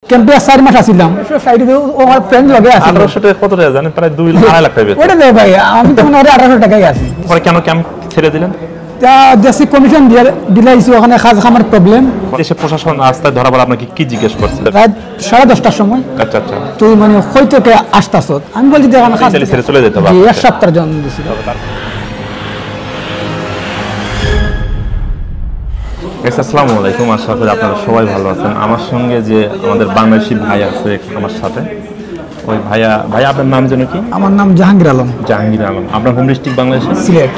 ক্যাম্পে 4 মাস আছিলাম সাইডে ও আমার ফ্রেন্ড লগে আছে 1800 টাকা কত টাকা জানেন প্রায় 2.5 লাখ টাকা বেতন ওটা দেব ভাই আমি তো মনে হয় 1800 টাকাই আছি পরে কেন ক্যাম্প ছেড়ে দিলেন তা দেশি কমিশন দিলাইছি ওখানে কাজ খামার প্রবলেম দেশে প্রশাসন রাস্তায় ধরা পড়ে আপনাকে কি জিজ্ঞেস করছিল রাত 10:30টার সময় আচ্ছা আচ্ছা তুই মানে কই থেকে আসতাছ আমি বলছি যে এখানে কাজ ছেড়ে চলে যেতে হবে জি এক সপ্তাহের জন্য দিছিল আসসালামু আলাইকুম আশা করি আপনারা সবাই ভালো আছেন আমার সঙ্গে যে আমাদের বাংলাদেশি ভাই আছে আমার সাথে ওই ভাইয়া আপনার নাম যেন কি আমার নাম জাহাঙ্গীর আলম আপনার হোম ডিস্ট্রিক্ট বাংলাদেশে সিলেট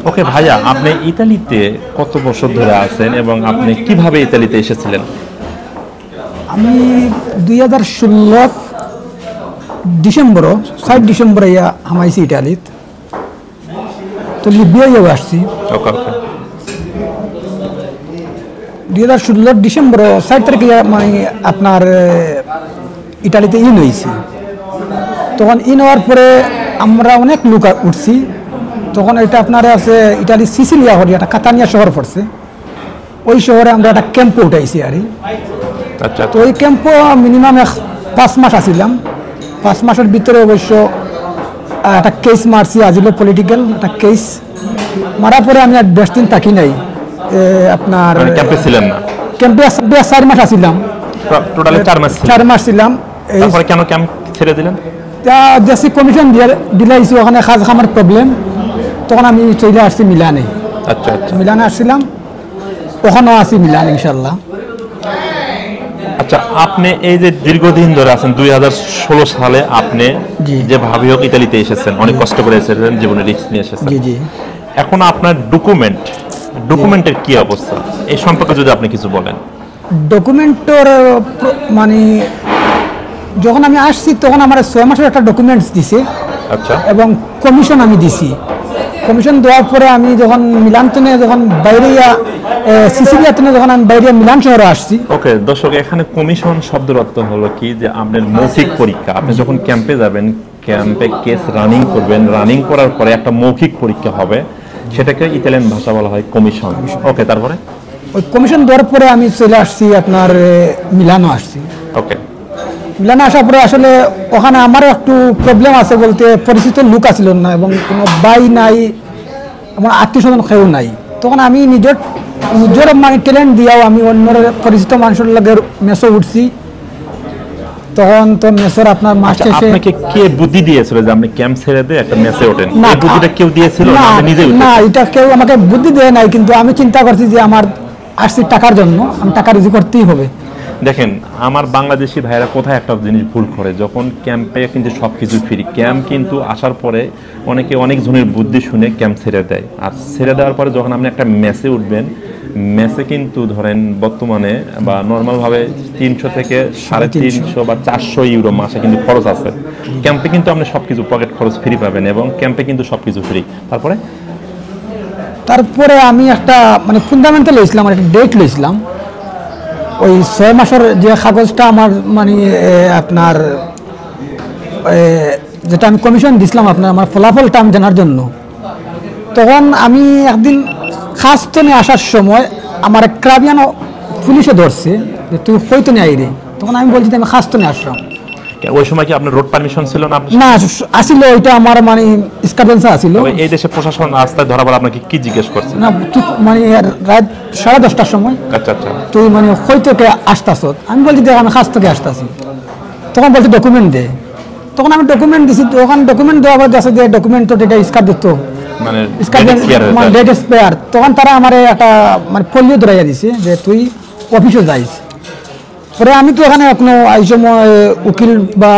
ওকে ভাইয়া আপনি ইতালিতে কত বছর ধরে আছেন এবং আপনি কিভাবে ইতালিতে এসেছিলেন আমি 2016 ডিসেম্বর 7 ডিসেম্বর হামাইছি ইটালিত তো লিবিয়ায় আসছি ওকে ওকে 2016 ডিসেম্বর 7 তারিখে মানে আপনার ইটালিতে ইন হয়েছি তখন ইন হওয়ার পরে আমরা অনেক লোক উঠছি তখন এটা আপনার আছে ইটালি সিসিলিয়া হল একটা কাতানিয়া শহর পড়ছে ওই শহরে আমরা একটা ক্যাম্পে উঠাইছি আর আচ্ছা তো ওই ক্যাম্পে মিনিমাম 5 মাস আসছিলাম 5 মাসের ভিতরে অবশ্য একটা কেস মারছি আজিলো পলিটিক্যাল একটা কেস মারার পরে আমি আর বেশ দিন থাকি নাই আপনার ক্যাম্পে ছিলেন না ক্যাম্পে 4 মাস আছিলাম টোটালি 4 মাস ছিলাম তারপরে কেন ক্যাম্প ছেড়ে দিলেন দেশি কমিশন দিলাইছি ওখানে কাজ খামার প্রবলেম তখন আমি চলে আসছি মিলানে আচ্ছা আচ্ছা মিলানে আসছিলাম ওখানেও আছি মিলান ইনশাল্লাহ আচ্ছা আপনি এই যে দীর্ঘদিন ধরে আছেন 2016 সালে আপনি যে ভাবি হোক ইতালিতে এসেছেন অনেক কষ্ট করে এসেছেন জীবনে রিস্ক নিয়ে এসেছেন জি জি এখন আপনার ডকুমেন্টের কি অবস্থা এই সম্পর্কে যদি আপনি কিছু বলেন ডকুমেন্টের মানে যখন আমি আসছি তখন আমার 6 মাসের একটা ডকুমেন্টস দিছে আচ্ছা এবং কমিশন আমি দিছি কমিশন দেওয়ার পরে আমি যখন মিলানতনে যখন বাইরে সিসিলিয়াতনে যখন আমি বাইরে মিলান শহরে আসছি ওকে দর্শক এখানে কমিশন শব্দের অর্থ হলো কি যে আপনার মৌখিক পরীক্ষা আপনি যখন ক্যাম্পে যাবেন ক্যাম্পে কেস রানিং করবেন রানিং করার পরে একটা মৌখিক পরীক্ষা হবে সেটাকে ইতালিয়ান ভাষা বলা হয় কমিশন ওকে তারপরে ওই কমিশন দেওয়ার পরে আমি চলে আসছি আপনার মিলানো আসছি ওকে মিলানো আসার পরে আসলে ওখানে আমারও একটু প্রবলেম আছে বলতে পরিচিত লোক আসছিল না এবং কোনো বাই নাই আমার আত্মীয়স্বজন কেউ নাই তখন আমি নিজের মানে ট্যালেন্ট দিয়াও আমি অন্য পরিচিত মানুষের লগে মেসো উঠছি তখন তো মেসোর আপনার মাস শেষে আপনাকে কে বুদ্ধি দিয়েছিল যে আপনি ক্যাম্প ছেড়ে দিয়ে একটা মেসে ওঠেন এই বুদ্ধিটা কেউ দিয়েছিল না আপনি নিজেই না এটা কেউ আমাকে বুদ্ধি দেয় নাই কিন্তু আমি চিন্তা করছি যে আমার আসছি টাকার জন্য আমি টাকা রিজি করতেই হবে দেখেন আমার বাংলাদেশি ভাইরা কোথায় একটা জিনিস ভুল করে যখন ক্যাম্পে কিন্তু সব কিছু ফ্রি ক্যাম্প কিন্তু আসার পরে অনেকে অনেক জনের বুদ্ধি শুনে ক্যাম্প ছেড়ে দেয় আর ছেড়ে দেওয়ার পরে যখন আপনি একটা মেসে উঠবেন মেসে কিন্তু ধরেন বর্তমানে বা নর্মালভাবে 300 থেকে 350 বা 400 ইউরো মাসে কিন্তু খরচ আছে ক্যাম্পে কিন্তু আপনি সব কিছু পকেট খরচ ফ্রি পাবেন এবং ক্যাম্পে কিন্তু সব কিছু ফ্রি তারপরে আমি একটা মানে ফান্ডামেন্টাল লইছিলাম একটা ডেট লইছিলাম ওই 6 মাসের যে কাগজটা আমার মানে আপনার যেটা আমি কমিশন দিছিলাম আপনার আমার ফলাফলটা আমি জানার জন্য তখন আমি একদিন খাস্তনে আসার সময় আমার ক্রাবিয়ানো পুলিশে ধরছে যে তুই হয়তো নেই রে তখন আমি বলছি আমি খাস্তনে আসলাম ওই সময় কি আপনার রোড পারমিশন ছিল না না আসিল ওইটা আমার মানে স্কাডেন্সা আসিল এই দেশে প্রশাসন রাস্তায় ধরা পড়ে আপনাকে কি জিজ্ঞেস করছে না তুই মানে রাত 10:30টার সময় আচ্ছা আচ্ছা তুই মানে কই থেকে আসতাছ আমি বলছি দেখ আমি খাস থেকে আসতাছি তখন বলছি ডকুমেন্ট দে তখন আমি ডকুমেন্ট দিছি ওখানে ডকুমেন্ট দেওয়া আছে যে ডকুমেন্ট তো এটা স্কার দিত মানে ডেট এক্সপায়ার তখন তারা আমার একটা মানে পোলিও ধরাইয়া দিছে যে তুই অফিসে যাইস পরে আমি তো এখানে কোনো এই সময় উকিল বা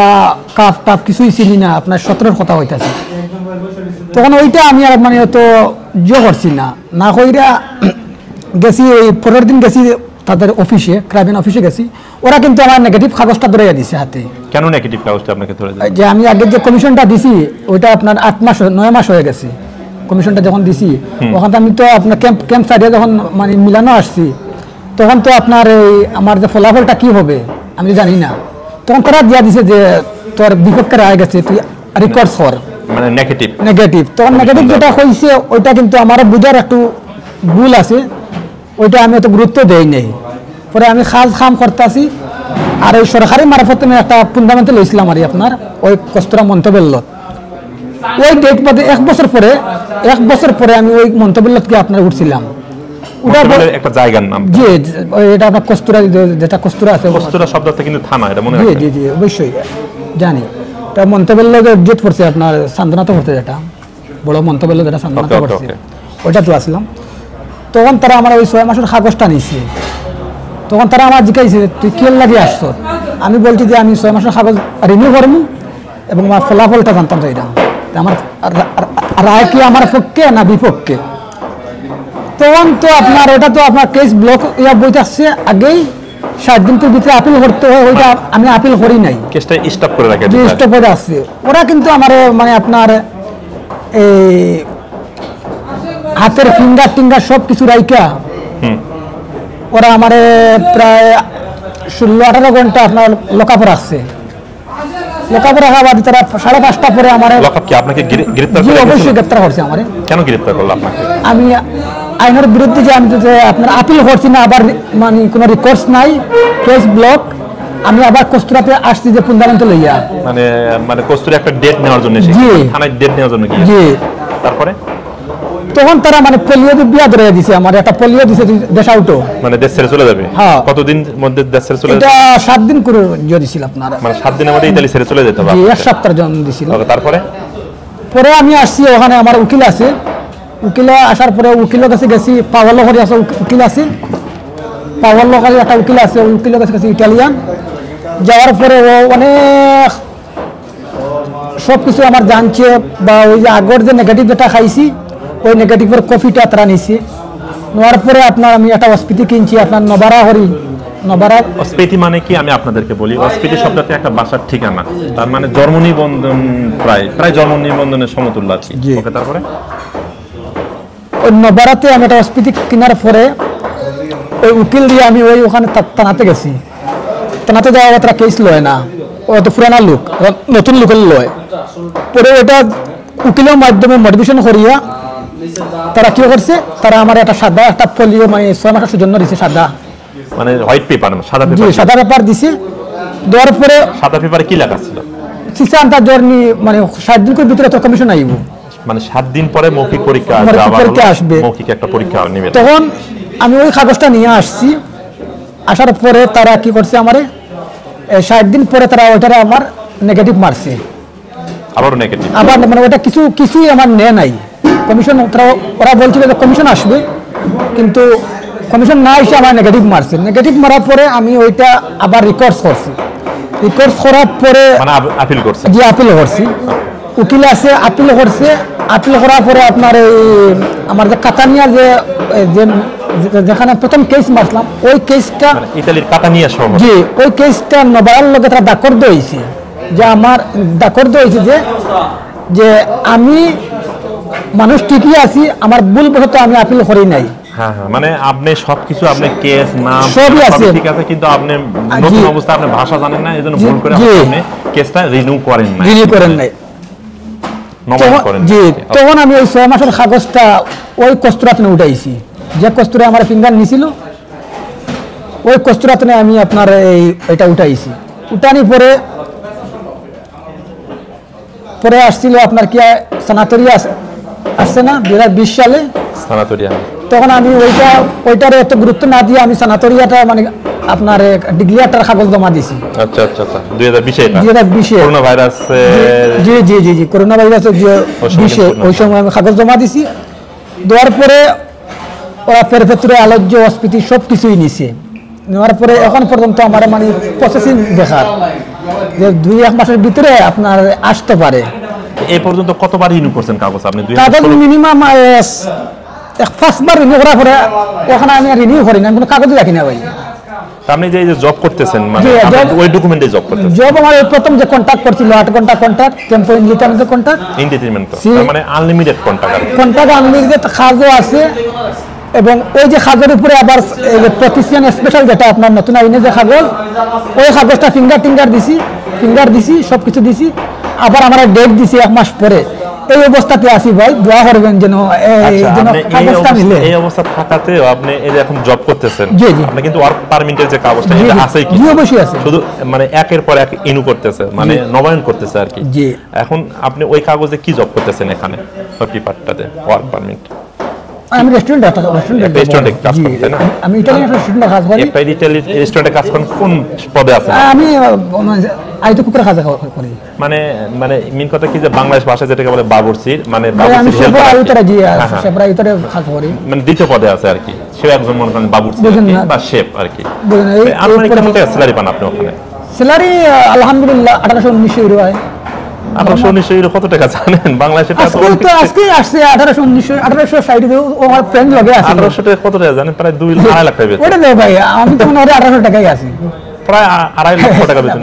কাপ টাপ কিছুই চিনি না আপনার 17-র কথা হইতাছে তখন ওইটা আমি আর মানে তো করছি না কইরা গেছি এই পরের দিন গেছি তাদের অফিসে ক্রাইম অফিসে গেছি ওরা কিন্তু আমার নেগেটিভ কাগজটা ধরাইয়া দিছে হাতে কেন নেগেটিভ কাগজটা আপনাকে ধরে দিয়েছে যে আমি আগে যে কমিশনটা দিছি ওইটা আপনার 9 মাস হয়ে গেছে কমিশনটা যখন দিছি ওখানে আমি তো আপনার ক্যাম্প সাইডে যখন মানে মিলানো আসছি তখন তো আপনার এই আমার যে ফলাফলটা কি হবে আমি জানি না তখন তারা দিয়া দিছে যে তোর বিপক্ষে রায় গেছে তুই রেকর্ডস কর মানে নেগেটিভ তখন নেগেটিভ যেটা হইছে ওইটা কিন্তু আমার বুঝার একটু ভুল আছে ওইটা আমি এত গুরুত্ব দেই নাই পরে আমি খাম করতেছি আর ওই সরকারি মারফত আমি একটা ফুন্ডামেন্টাল হয়েছিলাম আর আপনার ওই কস্তুরা মন্তব্য ওই ডেট বাদে 1 বছর পরে আমি ওই মন্তব্যকে আপনার উঠছিলাম একটা জায়গার নাম জি এটা আপনার কস্তুরা যেটা কস্তুরা আছে কস্তুরা শব্দটা কিন্তু থানা এটা মনে জি জি অবশ্যই জানি এটা মন্তব্য ডেট পড়ছে আপনার সান্দনাতে পড়ছে যেটা বড় মন্তব্য যেটা সান্দনাতে পড়ছে ওইটা তো আসলাম তখন তারা আমার ওই 6 মাসের কাগজটা নিয়েছে তখন তারা আমার জিজ্ঞাসা তুই কি লাগে আসছ আমি বলছি যে আমি 6 মাসের কাগজ রিনিউ করবো এবং আমার ফলাফলটা জানতাম চাইতাম আমার রায় কি আমার পক্ষে না বিপক্ষে তখন তো আপনার ওটা তো আপনার কেস ব্লক ইয়া বইতে আসছে আগেই 60 দিনের ভিতরে আপিল করতে হয় ওইটা আমি আপিল করি নাই কেসটা স্টপ করে রাখে স্টপ করে আসছে ওরা কিন্তু আমার মানে আপনার এই হাতের ফিঙ্গার সব কিছু রাইকা ওরা আমার প্রায় 16-18 ঘন্টা আপনার লকআপে রাখছে লকআপে রাখা বাদ তারা 5:30টা পরে আমার লকআপ কি আপনাকে গ্রেফতার করে অবশ্যই গ্রেফতার করছে আমারে কেন গ্রেফতার করলো আপনাকে আমি আইনের বিরুদ্ধে যে আমি যে আপনার আপিল করছি না আবার মানে কোনো রেকর্ডস নাই কেস ব্লক আমি আবার কস্তুরাতে আসছি যে ফুন্ডামেন্টাল লইয়া মানে কস্তুরি একটা ডেট নেওয়ার জন্য থানায় ডেট নেওয়ার জন্য জি তারপরে তখন তারা মানে পোলিও বিয়া ধরে দিছে আমার একটা পোলিও দিছে দেশ আউটো মানে দেশ ছেড়ে চলে যাবে কতদিন মধ্যে দেশ ছেড়ে চলে যাবে এটা 7 দিন করে দিছিল আপনারা মানে 7 দিনের মধ্যে ইতালি ছেড়ে চলে যেতে হবে জি এক সপ্তাহের জন্য দিছিল তারপরে পরে আমি আসছি ওখানে আমার উকিল আছে উকিল আসার পরে উকিলের কাছে গেছি পাওয়ালো করে আছে উকিল আছে পাওয়ালো কাছে একটা উকিল আছে ওই উকিলের কাছে গেছি ইটালিয়ান যাওয়ার পরে ও অনেক সব কিছু আমার জানছে বা ওই যে আগর যে নেগেটিভ যেটা খাইছি ওই নেগেটিভের কপিটা তারা নিছে নেওয়ার পরে আপনার আমি একটা অস্পিতি কিনছি আপনার নবারা হরি নবারা অস্পিতি মানে কি আমি আপনাদেরকে বলি অস্পিতি শব্দটা একটা ভাষার ঠিকানা তার মানে জন্ম নিবন্ধন প্রায় জন্ম নিবন্ধনের সমতুল্য আছে ওকে তারপরে ওই নবারাতে আমি একটা অস্পিতি কেনার পরে ওই উকিল দিয়ে আমি ওই ওখানে থানাতে গেছি থানাতে যাওয়া তারা কেস লয় না ও তো পুরানা লোক নতুন লোকের লয় পরে ওটা উকিলের মাধ্যমে মোটিভেশন করিয়া তারা কি করছে তারা আমার একটা সাদা একটা পোলিও মানে 6 মাসের জন্য দিছে সাদা মানে হোয়াইট পেপার সাদা পেপার দিছে দেওয়ার পরে সাদা পেপারে কি লেখা ছিল সিসান্তা জর্নি মানে 60 দিনের ভিতরে তো কমিশন আইব মানে 7 দিন পরে মৌখিক পরীক্ষা আসবে মৌখিক একটা পরীক্ষা নেবে তখন আমি ওই কাগজটা নিয়ে আসছি আসার পরে তারা কি করছে আমারে 60 দিন পরে তারা ওইটারে আমার নেগেটিভ মারছে আবার নেগেটিভ আবার মানে ওটা কিছুই আমার নেয় নাই কমিশন ওরা বলছিল যে কমিশন আসবে কিন্তু কমিশন না এসে আমার নেগেটিভ মারছে নেগেটিভ মারার পরে আমি ওইটা আবার রেকর্ডস করছি রেকর্ডস করার পরে মানে আপিল করছি জি আপিল করছি উকিল আছে আপিল করছে আপিল করার পরে আপনার এই আমার যে কাতানিয়া যেখানে প্রথম কেস মারলাম ওই কেসটা ইতালির কাতানিয়া শহর জি ওই কেসটা নবারার লোকে তারা দাকর্দ হয়েছে যে আমার দাকর্দ হয়েছে যে আমি মানুষ ঠিকই আছি আমার ভুল বশত আমি আপিল করি নাই মানে আপনি সবকিছু আপনি কেস নাম সবই আছে ঠিক আছে কিন্তু আপনি নতুন অবস্থা আপনি ভাষা জানেন না এজন্য ভুল করে আপনি কেসটা রিনিউ করেন নাই জি তখন আমি ওই 6 মাসের কাগজটা ওই কস্তুরাতে উঠাইছি যে কস্তুরে আমার ফিঙ্গার নিছিল ওই কস্তুরাতে আমি আপনার এটা উঠাইছি উঠানি পরে আসছিল আপনার কি সানাতরিয়া আসছে না 2020 সালে সানাতরিয়া তখন আমি ওইটার এত গুরুত্ব না দিয়ে আমি সানাতরিয়াটা মানে আপনার ডিগ্রিয়াটার কাগজ জমা দিছি আচ্ছা 2020 করোনা ভাইরাস জি করোনা ভাইরাসের 20 ওই সময় আমি কাগজ জমা দিছি দেওয়ার পরে ওরা পেরফেক্টরে আলোচ্য অস্পিতি সব কিছুই নিছে নেওয়ার পরে এখন পর্যন্ত আমার মানে প্রসেসিং দেখার যে 2-1 মাসের ভিতরে আপনার আসতে পারে এই পর্যন্ত কতবার রিনিউ করছেন কাগজ আপনি কাগজ মিনিমাম ফার্স্টবার রিনিউ করার পরে ওখানে আমি রিনিউ করি না কোনো কাগজই রাখি না ভাই আপনি যে জব করতেছেন মানে ওই ডকুমেন্টে জব করতেছেন জব আমার প্রথম যে কন্ট্রাক্ট করছিল 8 ঘন্টা কন্ট্রাক্ট টেম্পো ইনডিটারমিনেট কন্ট্রাক্ট মানে আনলিমিটেড কন্ট্রাক্ট আনলিমিটেড খাজও আছে এবং ওই যে কাগজের উপরে আবার প্রতিষ্ঠান স্পেশাল যেটা আপনার নতুন আইনে যে কাগজ ওই কাগজটা ফিঙ্গার দিছি সব কিছু দিছি আবার আমরা ডেট দিছি 1 মাস পরে, এই অবস্থাতে আসি ভাই, দোয়া করবেন যেন কাগজটা মিলে। এই অবস্থা থাকাতে আপনি এই যে এখন জব করতেছেন, জি জি, আপনি কিন্তু ওয়ার্ক পারমিটের যে কাগজটা এটা আছেই কি? জি অবশ্যই আছে, শুধু মানে একের পর এক ইনু করতেছে, মানে নবায়ন করতেছে আর কি। জি। এখন আপনি ওই কাগজে কি জব করতেছেন এখানে পেপারটাতে ওয়ার্ক পারমিট? আমি রেস্টুরেন্টে কাজ করি, তাই না? আমি ইটালিয়ান রেস্টুরেন্টে কাজ করি। একটা ইটালিয়ান রেস্টুরেন্টে কাজ করেন, কোন পদে আছেন? আমি আইতো কুকুরের কাজ করি। মানে মেন কথা কি যে বাংলাদেশ ভাষায় যেটাকে বলে বাবুর্চি, মানে আমি সেবা আইতরে জি সেবা আইতরে কাজ করি, মানে দ্বিতীয় পদে আছে আর কি। সেও একজন মনে করেন বাবুর্চি বা শেফ আর কি। আপনার কেমন স্যালারি পান আপনি ওখানে? স্যালারি আলহামদুলিল্লাহ 1800-1900 ইউরো হয়। 1800-1900 ইউরো কত টাকা জানেন বাংলাদেশে? আজকে আসছে 1860 ও আমার ফ্রেন্ড লগে আছে। 1800 টাকা কত টাকা জানেন? প্রায় 2.5 লাখ টাকা। ওটা দেব ভাই, আমি তো মনে হয় 1800 টাকাই আছি, প্রায় 2.5 লক্ষ টাকা বেতন।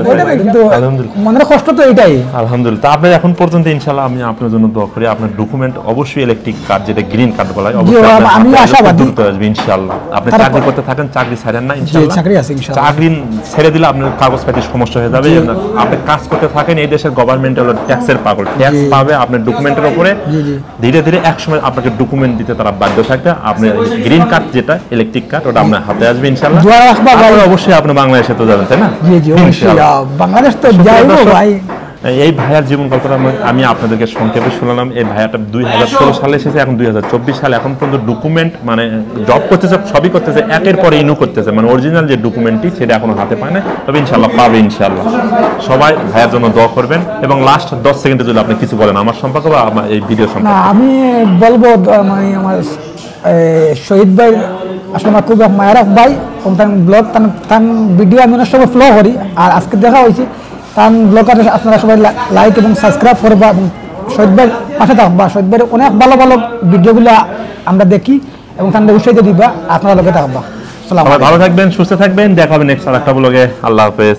আলহামদুলিল্লাহ, মনের কষ্ট তো এটাই। আলহামদুলিল্লাহ। আপনি এখন পর্যন্ত ইনশাআল্লাহ আমি আপনার জন্য দোয়া করি। আপনার ডকুমেন্ট অবশ্যই ইলেকট্রিক কার্ড, যেটা গ্রিন কার্ড বলা হয়, অবশ্যই আমি আশাবাদী দ্রুত আসবে ইনশাআল্লাহ। আপনি চাকরি করতে থাকেন, চাকরি ছাড়েন না ইনশাআল্লাহ। চাকরি আছে ইনশাআল্লাহ। চাকরি ছেড়ে দিলে আপনার কাগজপত্রের সমস্যা হয়ে যাবে। আপনি কাজ করতে থাকেন, এই দেশের গভর্নমেন্ট হলো ট্যাক্সের পাগল, ট্যাক্স পাবে আপনার ডকুমেন্টের উপরে। ধীরে ধীরে এক সময় আপনাকে ডকুমেন্ট দিতে তারা বাধ্য থাকবে। আপনি গ্রিন কার্ড যেটা ইলেকট্রিক কার্ড, ওটা আপনার হাতে আসবে ইনশাআল্লাহ। অবশ্যই আপনি বাংলাদেশে তো যাবেন, তাই না? বাংলাদেশ তো যাইবো ভাই। এই ভাইয়ার জীবন গল্পটা আমি আপনাদেরকে সংক্ষেপে শোনালাম। এই ভাইয়াটা 2016 সালে এসেছে, এখন 2024 সালে, এখন পর্যন্ত ডকুমেন্ট মানে জব করতেছে, সবই করতেছে, একের পরে ইনু করতেছে, মানে অরিজিনাল যে ডকুমেন্টটি সেটা এখনো হাতে পায় না, তবে ইনশাল্লাহ পাবে ইনশাল্লাহ। সবাই ভাইয়ার জন্য দোয়া করবেন। এবং লাস্ট 10 সেকেন্ডে যদি আপনি কিছু বলেন আমার সম্পর্কে বা আমার এই ভিডিও সম্পর্কে। আমি বলবো মানে আমার শহীদ ভাই আসলে আমার খুব মায়ের ভাই, তার ব্লগ তার ভিডিও আমি অনেক সময় ফলো করি, আর আজকে দেখা হয়েছে তার ব্লগার। আপনারা সবাই লাইক এবং সাবস্ক্রাইব করবা এবং শহীদ ভাইয়ের পাশে থাকবা। শহীদ ভাইয়ের অনেক ভালো ভালো ভিডিওগুলো আমরা দেখি এবং তাদের উৎসাহিত দিবা, আপনারা লোকে থাকবা। ভালো থাকবেন, সুস্থ থাকবেন, দেখা হবে নেক্সট আরেকটা ব্লগে। আল্লাহ হাফেজ।